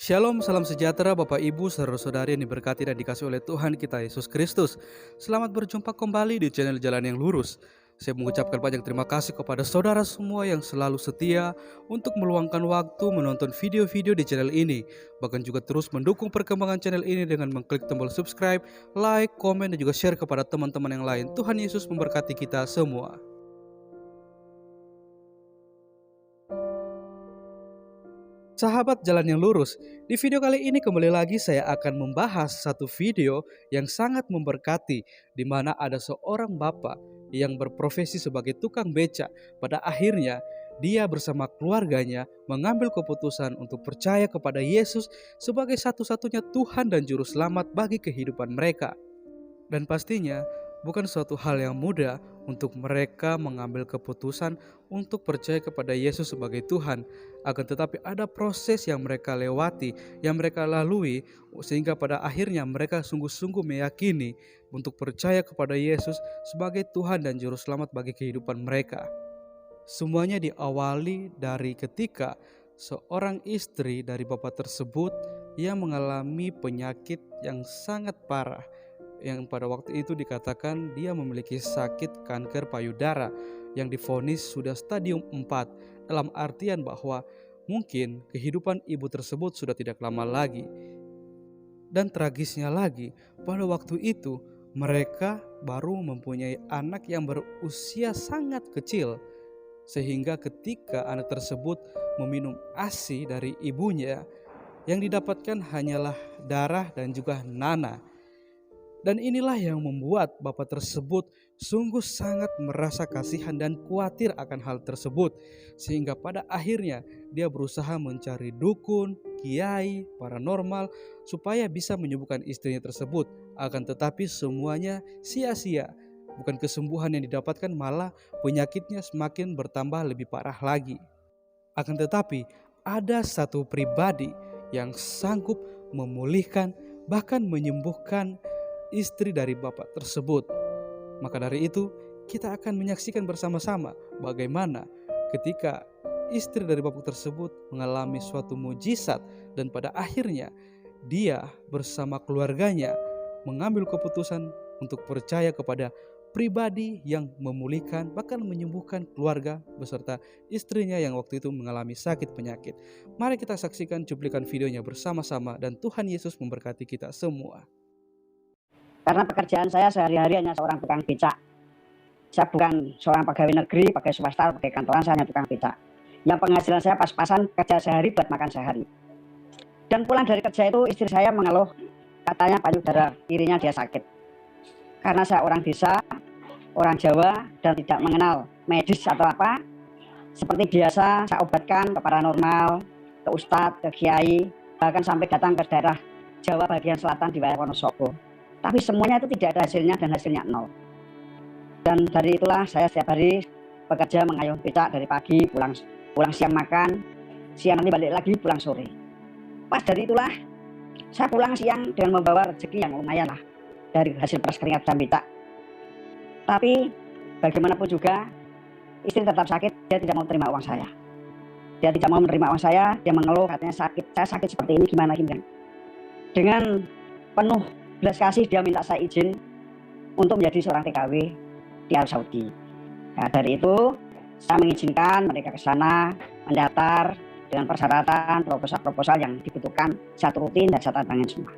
Shalom, salam sejahtera Bapak Ibu, saudara-saudari yang diberkati dan dikasihi oleh Tuhan kita Yesus Kristus. Selamat berjumpa kembali di channel Jalan yang Lurus. Saya mengucapkan banyak terima kasih kepada saudara semua yang selalu setia untuk meluangkan waktu menonton video-video di channel ini. Bahkan juga terus mendukung perkembangan channel ini dengan mengklik tombol subscribe, like, komen, dan juga share kepada teman-teman yang lain. Tuhan Yesus memberkati kita semua. Sahabat Jalan yang Lurus, di video kali ini kembali lagi saya akan membahas satu video yang sangat memberkati, di mana ada seorang bapak yang berprofesi sebagai tukang beca. Pada akhirnya dia bersama keluarganya mengambil keputusan untuk percaya kepada Yesus sebagai satu-satunya Tuhan dan Juru Selamat bagi kehidupan mereka. Dan pastinya bukan suatu hal yang mudah untuk mereka mengambil keputusan untuk percaya kepada Yesus sebagai Tuhan. Akan tetapi ada proses yang mereka lewati, yang mereka lalui, sehingga pada akhirnya mereka sungguh-sungguh meyakini untuk percaya kepada Yesus sebagai Tuhan dan Juru Selamat bagi kehidupan mereka. Semuanya diawali dari ketika seorang istri dari bapak tersebut yang mengalami penyakit yang sangat parah, yang pada waktu itu dikatakan dia memiliki sakit kanker payudara yang divonis sudah stadium 4, dalam artian bahwa mungkin kehidupan ibu tersebut sudah tidak lama lagi. Dan tragisnya lagi, pada waktu itu mereka baru mempunyai anak yang berusia sangat kecil, sehingga ketika anak tersebut meminum ASI dari ibunya, yang didapatkan hanyalah darah dan juga nanah. Dan inilah yang membuat bapak tersebut sungguh sangat merasa kasihan dan khawatir akan hal tersebut. Sehingga pada akhirnya dia berusaha mencari dukun, kiai, paranormal supaya bisa menyembuhkan istrinya tersebut. Akan tetapi semuanya sia-sia. Bukan kesembuhan yang didapatkan, malah penyakitnya semakin bertambah lebih parah lagi. Akan tetapi ada satu pribadi yang sanggup memulihkan bahkan menyembuhkan istri dari bapak tersebut. Maka dari itu kita akan menyaksikan bersama-sama bagaimana ketika istri dari bapak tersebut mengalami suatu mujizat, dan pada akhirnya dia bersama keluarganya mengambil keputusan untuk percaya kepada pribadi yang memulihkan bahkan menyembuhkan keluarga beserta istrinya yang waktu itu mengalami sakit penyakit. Mari kita saksikan cuplikan videonya bersama-sama, dan Tuhan Yesus memberkati kita semua. Karena pekerjaan saya sehari-hari hanya seorang tukang becak. Saya bukan seorang pegawai negeri, pegawai swasta, pegawai kantoran, saya hanya tukang becak. Yang penghasilan saya pas-pasan kerja sehari buat makan sehari. Dan pulang dari kerja itu istri saya mengeluh, katanya payudara kirinya dia sakit. Karena saya orang desa, orang Jawa, dan tidak mengenal medis atau apa, seperti biasa saya obatkan ke paranormal, ke ustadz, ke kiai, bahkan sampai datang ke daerah Jawa bagian selatan di wilayah Wonosobo. Tapi semuanya itu tidak ada hasilnya, dan hasilnya nol. Dan dari itulah saya setiap hari bekerja mengayuh becak dari pagi, pulang siang makan, siang nanti balik lagi, pulang sore. Pas dari itulah saya pulang siang dengan membawa rezeki yang lumayan lah dari hasil peras keringat dan becak. Tapi bagaimanapun juga istri tetap sakit, dia tidak mau terima uang saya. Dia tidak mau menerima uang saya, dia mengeluh katanya sakit, saya sakit seperti ini gimana. Dengan penuh belas kasih dia minta saya izin untuk menjadi seorang TKW di Arab Saudi. Nah, dari itu saya mengizinkan mereka ke sana mendaftar dengan persyaratan proposal yang dibutuhkan, saya turutin dan saya tantangin semua.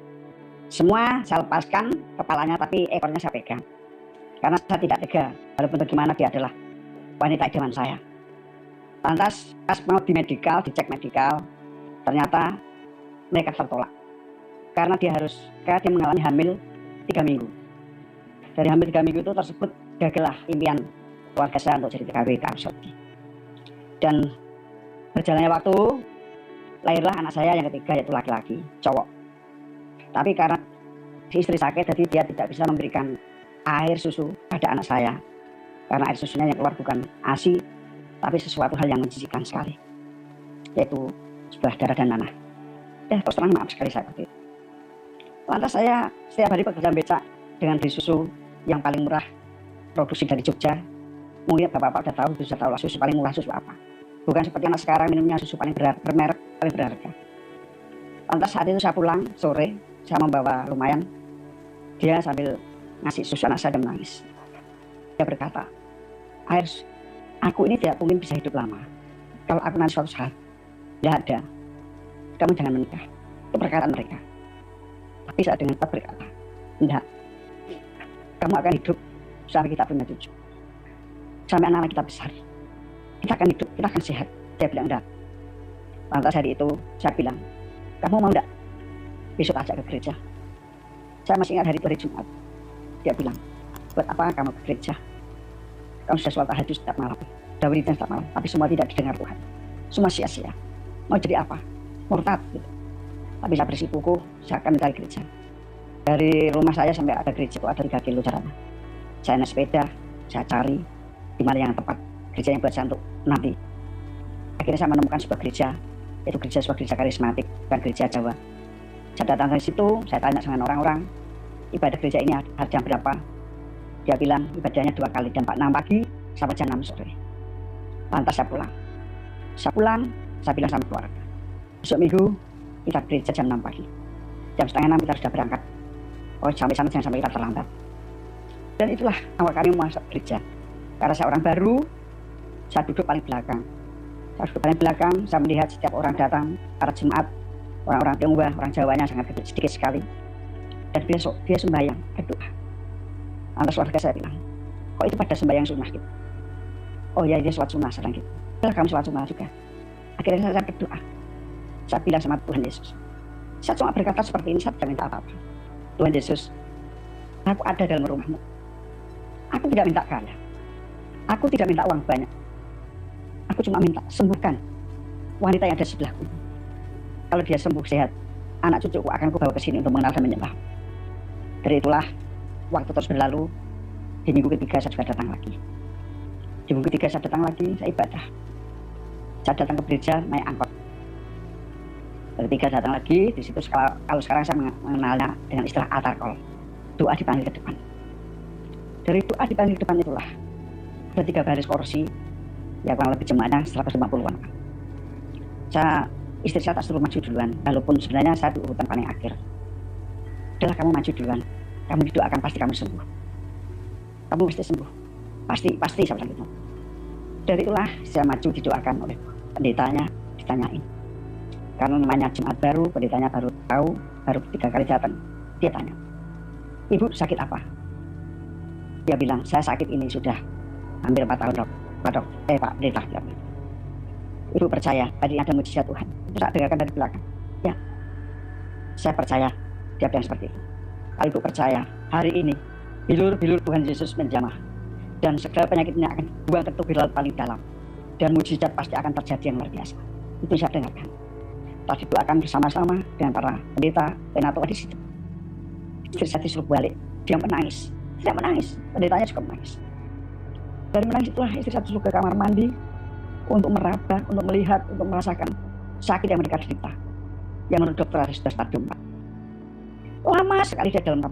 Semua saya lepaskan kepalanya, tapi ekornya saya pegang. Karena saya tidak tega, walaupun bagaimana dia adalah wanita idaman saya. Lantas pas mau dicek medikal, ternyata mereka tertolak. Karena dia mengalami hamil 3 minggu. Dari hamil 3 minggu itu tersebut gagallah impian keluarga saya untuk jadi TKW ke Arab Saudi. Dan berjalannya waktu, lahirlah anak saya yang ketiga, yaitu laki-laki, cowok. Tapi karena si istri sakit, jadi dia tidak bisa memberikan air susu pada anak saya. Karena air susunya yang keluar bukan ASI, tapi sesuatu hal yang menjijikkan sekali, yaitu sebelah darah dan nanah. Terus terang maaf sekali saya seperti itu. Lantas saya setiap hari bekerja becak dengan beli susu yang paling murah, produksi dari Jogja. Mungkin bapak-bapak sudah tahu lah susu paling murah susu apa. Bukan seperti anak sekarang minumnya susu paling bermerek, paling berharga. Lantas saat itu saya pulang sore, saya membawa lumayan. Dia sambil ngasih susu anak saya dan menangis. Dia berkata, Ayers, aku ini tidak mungkin bisa hidup lama. Kalau aku nanti suatu saat tidak ada, kamu jangan menikah. Itu perkataan mereka. Tapi saya dengan tetap berkata, enggak, kamu akan hidup sampai kita punya cucu, sampai anak-anak kita besar. Kita akan hidup, kita akan sehat. Dia bilang enggak. Lantas hari itu saya bilang, kamu mau enggak besok ajak ke gereja? Saya masih ingat hari Jumat. Dia bilang, buat apa kamu ke gereja? Kamu sudah sholat tahajud setiap malam, sudah wiridnya setiap malam, tapi semua tidak didengar Tuhan. Semua sia-sia. Mau jadi apa? Murtad gitu. Tapi saya bersikuku, saya akan mencari gereja. Dari rumah saya sampai ada gereja itu ada 3 kilo jaraknya. Saya naik sepeda, saya cari di mana yang tepat gereja yang buat saya untuk nanti. Akhirnya saya menemukan sebuah gereja, yaitu sebuah gereja karismatik, bukan gereja Jawa. Saya datang ke situ, saya tanya dengan orang-orang, ibadah gereja ini ada jam berapa? Dia bilang ibadahnya 2 kali, jam 6 pagi sampai jam 6 sore. Lantas saya pulang. Saya bilang sama keluarga, besok minggu kita gereja jam 6 pagi. Jam setengah 6 kita sudah berangkat. Oh, sampai sana jangan sampai kita terlambat. Dan itulah awal kami masuk gereja. Karena saya orang baru, saya duduk paling belakang. Saya melihat setiap orang datang pada Jumat, orang-orang Tionghoa, orang Jawanya sangat sedikit sekali. Dan besok dia sembahyang, berdoa. Lantas keluarga saya bilang, kok itu pada sembahyang sunnah gitu? Oh ya, dia sholat sunnah sedang gitu. Kami sholat sunnah juga. Akhirnya saya berdoa. Saya bilang sama Tuhan Yesus, saya cuma berkata seperti ini, saya tidak minta apa-apa. Tuhan Yesus, aku ada dalam rumah-Mu. Aku tidak minta kaya. Aku tidak minta uang banyak. Aku cuma minta sembuhkan wanita yang ada sebelahku. Kalau dia sembuh sehat, anak cucuku akan kubawa ke sini untuk mengenal dan menyembah. Dari itulah waktu terus berlalu. Di minggu ketiga saya juga datang lagi. Saya ibadah. Saya datang ke gereja naik angkot. Dari 3 datang lagi, di situ kalau sekarang saya mengenalnya dengan istilah atarkol, doa dipanggil ke depan. Dari doa dipanggil ke depan itulah ada 3 baris kursi, ya kurang lebih jemaahnya 150-an. Istri saya tak suruh maju duluan, walaupun sebenarnya saya di urutan paling akhir. Udahlah, kamu maju duluan, kamu didoakan pasti kamu sembuh. Kamu pasti sembuh, pasti saya bilang gitu. Dari itulah saya maju didoakan oleh pendetanya, ditanyain. Karena namanya Jumat baru, pendetanya baru tahu, baru 3 kali datang. Dia tanya, ibu sakit apa? Dia bilang, saya sakit ini sudah hampir 4 tahun dok. Pak pendeta. Ibu percaya tadi ada mujizat Tuhan? Itu tak dengarkan dari belakang. Ya, saya percaya. Dia bilang seperti itu. Kalau ibu percaya, hari ini bilur-bilur Tuhan Yesus menjamah. Dan segala penyakitnya akan buang ke tubir laut paling dalam. Dan mujizat pasti akan terjadi yang luar biasa. Itu saya dengarkan. Tadi doakan bersama-sama dengan para pendeta di situ. Istri saya disuruh balik, dia menangis. Saya menangis, pendetanya juga menangis. Dari menangis itulah istri saya disuruh ke kamar mandi untuk meraba, untuk melihat, untuk merasakan sakit yang mereka derita. Yang menurut dokter sudah stadium 4. Lama sekali dia dalam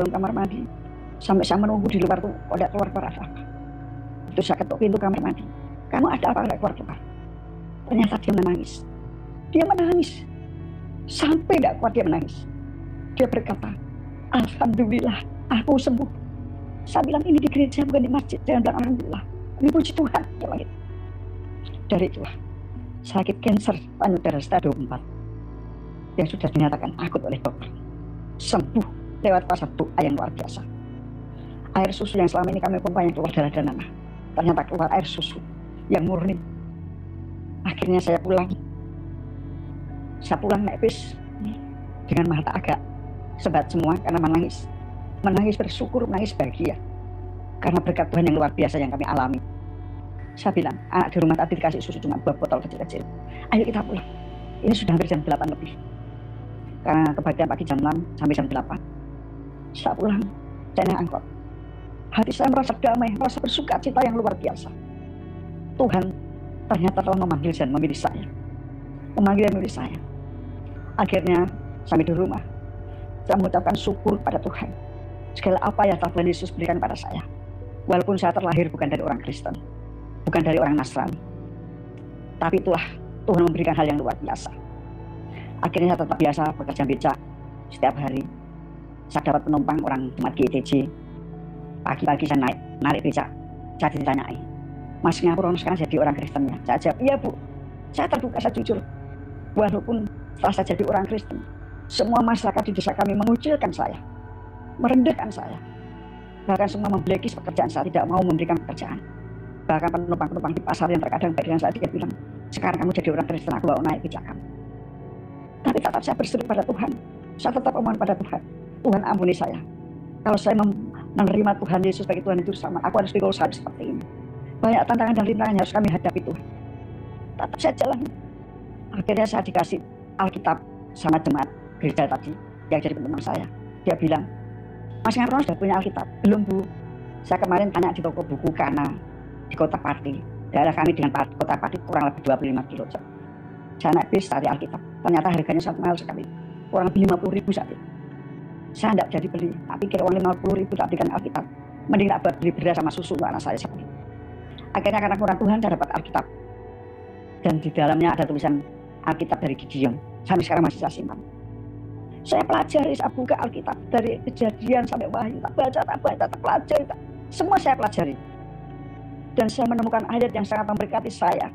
kamar mandi. Sampai saya menunggu di luar tuh, kok tidak keluar apa-apa. Itu saya ketuk pintu kamar mandi. Kamu ada apa tidak keluar? Ternyata dia menangis. Sampai tidak kuat dia menangis. Dia berkata, alhamdulillah aku sembuh. Saya bilang ini di gereja bukan di masjid. Jangan bilang alhamdulillah. Ini puji Tuhan. Dari itulah sakit kanker payudara stadium 4 yang sudah dinyatakan akut oleh dokter sembuh lewat kuasa doa yang luar biasa. Air susu yang selama ini kami pompa yang keluar darah dan nanah, ternyata keluar air susu yang murni. Akhirnya saya pulang naik bis dengan mata agak sebat semua karena menangis bersyukur, menangis bahagia karena berkat Tuhan yang luar biasa yang kami alami. Saya bilang, anak di rumah tadi dikasih susu cuma 2 botol kecil-kecil. Ayo kita pulang. Ini sudah hampir jam 8 lebih. Karena kebagian pagi jam 6 sampai jam 8. Saya pulang, saya naik angkot. Hati saya merasa damai, merasa bersuka cita yang luar biasa. Tuhan ternyata telah memanggil dan memilih saya. Akhirnya sampai di rumah, saya mengucapkan syukur pada Tuhan. Segala apa yang telah Tuhan Yesus berikan pada saya. Walaupun saya terlahir bukan dari orang Kristen, bukan dari orang Nasrani. Tapi itulah Tuhan memberikan hal yang luar biasa. Akhirnya saya tetap biasa bekerja becak setiap hari. Saya dapat penumpang orang Jemaat GITJ. Pagi-pagi saya narik becak. Saya ditanyai, Mas Ngapurono sekarang jadi orang Kristen ya? Saya jawab, iya Bu. Saya terbuka, saya jujur. Walaupun setelah saya jadi orang Kristen, semua masyarakat di desa kami mengucilkan saya, merendahkan saya. Bahkan semua memblekis pekerjaan saya, tidak mau memberikan pekerjaan. Bahkan penumpang-penumpang di pasar yang terkadang baik dengan saya, dia bilang, sekarang kamu jadi orang Kristen, aku mau naik becak kamu. Tapi tetap saya berseru pada Tuhan. Saya tetap memohon pada Tuhan. Tuhan ampuni saya. Kalau saya menerima Tuhan Yesus sebagai Tuhan Juru Selamat, aku harus pikul salib seperti ini. Banyak tantangan dan rintangan yang harus kami hadapi Tuhan. Tetap saya jalan. Akhirnya saya dikasih Alkitab sama jemaat gereja tadi yang jadi penumpang saya. Dia bilang, Mas Ngapurono sudah punya Alkitab? Belum Bu. Saya kemarin tanya di toko buku Kana di Kota Pati. Daerah kami dengan Kota Pati kurang lebih 25 kilo. Saya naik bis cari Alkitab. Ternyata harganya sangat mahal sekali. Kurang lebih 50.000 saat itu. Saya tidak jadi beli. Tak pikir uang 50.000 tak belikan Alkitab. Mending tak beli beras sama susu untuk anak saya seperti itu. Akhirnya karena kurang Tuhan saya dapat Alkitab. Dan di dalamnya ada tulisan Alkitab dari Gideon. Sampai sekarang masih saya simpan. Saya pelajari, saya buka Alkitab dari Kejadian sampai Wahyu. Tak baca, tak pelajari. Semua saya pelajari. Dan saya menemukan ayat yang sangat memberkati saya.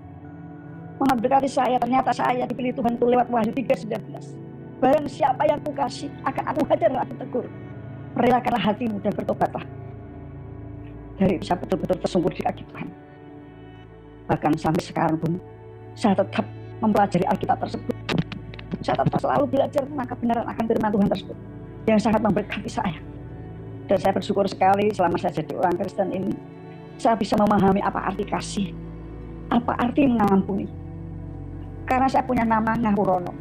Memberkati saya, ternyata saya dipilih Tuhan itu lewat Wahyu 3:19. Barang siapa yang kukasih akan aku hajar, aku tegur. Relakanlah hatimu dan bertobatlah. Dari itu saya betul-betul tersungkur di kaki Tuhan. Bahkan sampai sekarang pun saya tetap mempelajari Alkitab tersebut. Saya tetap selalu belajar tentang kebenaran akan firman Tuhan tersebut yang sangat memberkati saya. Dan saya bersyukur sekali selama saya jadi orang Kristen ini, saya bisa memahami apa arti kasih, apa arti mengampuni. Karena saya punya nama Ngapurono.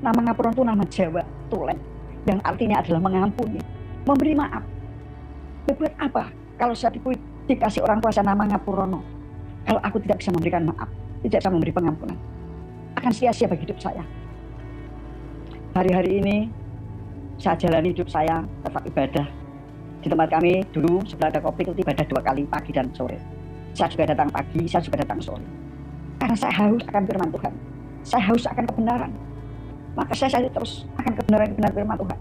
Nama Ngapurono itu nama Jawa, Tulen, yang artinya adalah mengampuni, memberi maaf. Buat apa kalau saya dikasih orang tua saya nama Ngapurono, kalau aku tidak bisa memberikan maaf, tidak bisa memberi pengampunan, akan sia-sia bagi hidup saya. Hari-hari ini saya jalani hidup saya tetap ibadah. Di tempat kami dulu sebelah ada kopi itu ibadah 2 kali, pagi dan sore. Saya juga datang pagi, saya juga datang sore. Karena saya haus akan firman Tuhan. Saya haus akan kebenaran. Maka saya cari terus akan kebenaran firman Tuhan.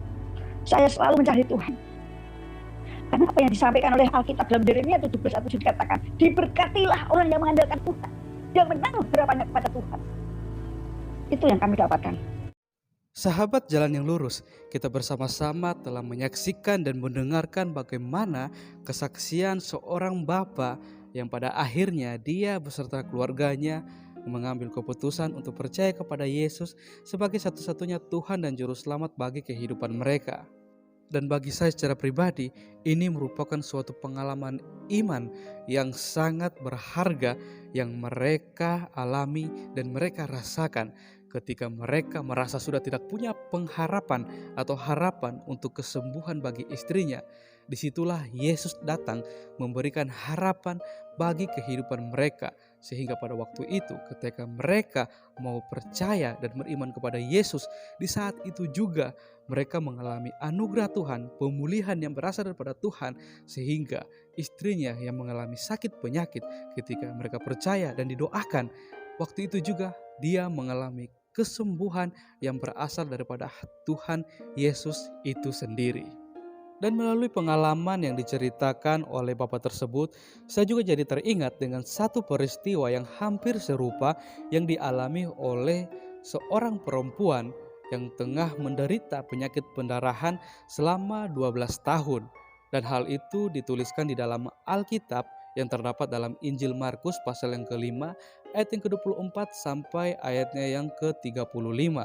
Saya selalu mencari Tuhan. Karena apa yang disampaikan oleh Alkitab dalam Yeremia 17:7 dikatakan, diberkatilah orang yang mengandalkan Tuhan, yang menaruh harapannya kepada Tuhan. Itu yang kami dapatkan. Sahabat Jalan yang Lurus, kita bersama-sama telah menyaksikan dan mendengarkan bagaimana kesaksian seorang bapa yang pada akhirnya dia beserta keluarganya mengambil keputusan untuk percaya kepada Yesus sebagai satu-satunya Tuhan dan Juru Selamat bagi kehidupan mereka. Dan bagi saya secara pribadi, ini merupakan suatu pengalaman iman yang sangat berharga yang mereka alami dan mereka rasakan ketika mereka merasa sudah tidak punya pengharapan atau harapan untuk kesembuhan bagi istrinya. Disitulah Yesus datang memberikan harapan bagi kehidupan mereka. Sehingga pada waktu itu ketika mereka mau percaya dan beriman kepada Yesus, di saat itu juga mereka mengalami anugerah Tuhan, pemulihan yang berasal daripada Tuhan, sehingga istrinya yang mengalami sakit penyakit ketika mereka percaya dan didoakan, waktu itu juga dia mengalami kesembuhan yang berasal daripada Tuhan Yesus itu sendiri. Dan melalui pengalaman yang diceritakan oleh bapak tersebut, saya juga jadi teringat dengan satu peristiwa yang hampir serupa yang dialami oleh seorang perempuan yang tengah menderita penyakit pendarahan selama 12 tahun. Dan hal itu dituliskan di dalam Alkitab yang terdapat dalam Injil Markus pasal yang ke-5 ayat yang ke-24 sampai ayatnya yang ke-35.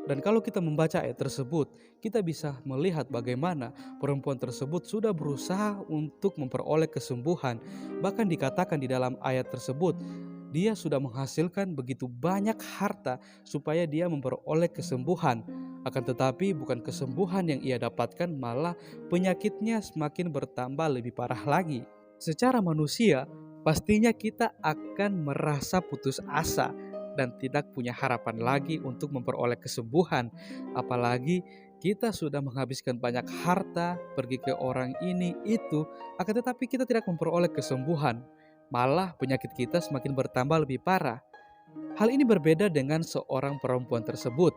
Dan kalau kita membaca ayat tersebut, kita bisa melihat bagaimana perempuan tersebut sudah berusaha untuk memperoleh kesembuhan. Bahkan dikatakan di dalam ayat tersebut, dia sudah menghasilkan begitu banyak harta supaya dia memperoleh kesembuhan. Akan tetapi bukan kesembuhan yang ia dapatkan, malah penyakitnya semakin bertambah lebih parah lagi. Secara manusia, pastinya kita akan merasa putus asa dan tidak punya harapan lagi untuk memperoleh kesembuhan. Apalagi kita sudah menghabiskan banyak harta, pergi ke orang ini itu, akan tetapi kita tidak memperoleh kesembuhan. Malah penyakit kita semakin bertambah lebih parah. Hal ini berbeda dengan seorang perempuan tersebut.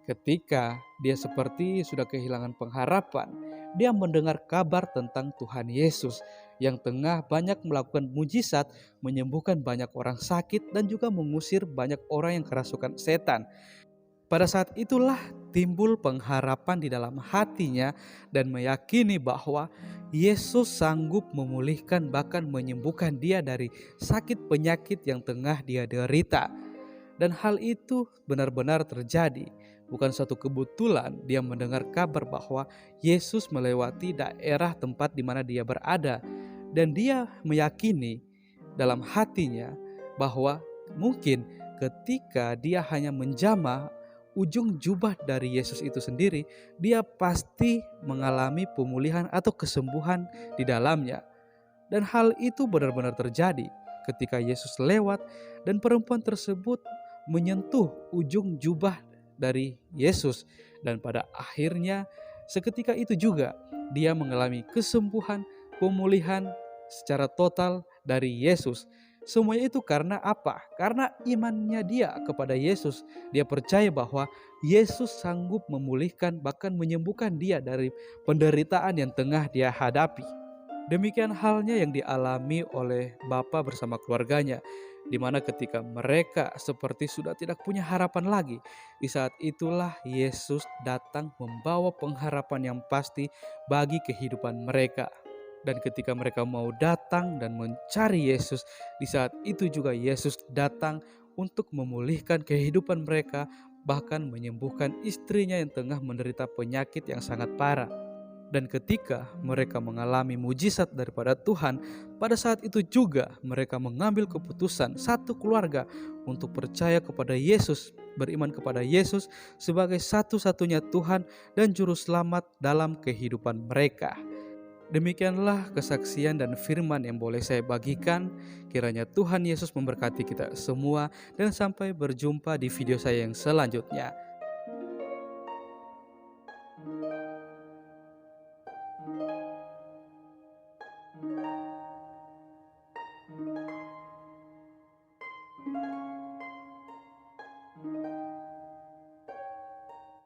Ketika dia seperti sudah kehilangan pengharapan, dia mendengar kabar tentang Tuhan Yesus yang tengah banyak melakukan mujizat, menyembuhkan banyak orang sakit dan juga mengusir banyak orang yang kerasukan setan. Pada saat itulah timbul pengharapan di dalam hatinya dan meyakini bahwa Yesus sanggup memulihkan bahkan menyembuhkan dia dari sakit penyakit yang tengah dia derita. Dan hal itu benar-benar terjadi. Bukan suatu kebetulan dia mendengar kabar bahwa Yesus melewati daerah tempat di mana dia berada. Dan dia meyakini dalam hatinya bahwa mungkin ketika dia hanya menjamah ujung jubah dari Yesus itu sendiri, dia pasti mengalami pemulihan atau kesembuhan di dalamnya. Dan hal itu benar-benar terjadi ketika Yesus lewat dan perempuan tersebut menyentuh ujung jubah dari Yesus. Dan pada akhirnya seketika itu juga dia mengalami kesembuhan, pemulihan secara total dari Yesus. Semuanya itu karena apa? Karena imannya dia kepada Yesus. Dia percaya bahwa Yesus sanggup memulihkan bahkan menyembuhkan dia dari penderitaan yang tengah dia hadapi. Demikian halnya yang dialami oleh Bapa bersama keluarganya, di mana ketika mereka seperti sudah tidak punya harapan lagi, di saat itulah Yesus datang membawa pengharapan yang pasti bagi kehidupan mereka. Dan ketika mereka mau datang dan mencari Yesus, di saat itu juga Yesus datang untuk memulihkan kehidupan mereka, bahkan menyembuhkan istrinya yang tengah menderita penyakit yang sangat parah. Dan ketika mereka mengalami mujizat daripada Tuhan, pada saat itu juga mereka mengambil keputusan satu keluarga untuk percaya kepada Yesus, beriman kepada Yesus sebagai satu-satunya Tuhan dan Juru Selamat dalam kehidupan mereka. Demikianlah kesaksian dan firman yang boleh saya bagikan. Kiranya Tuhan Yesus memberkati kita semua dan sampai berjumpa di video saya yang selanjutnya.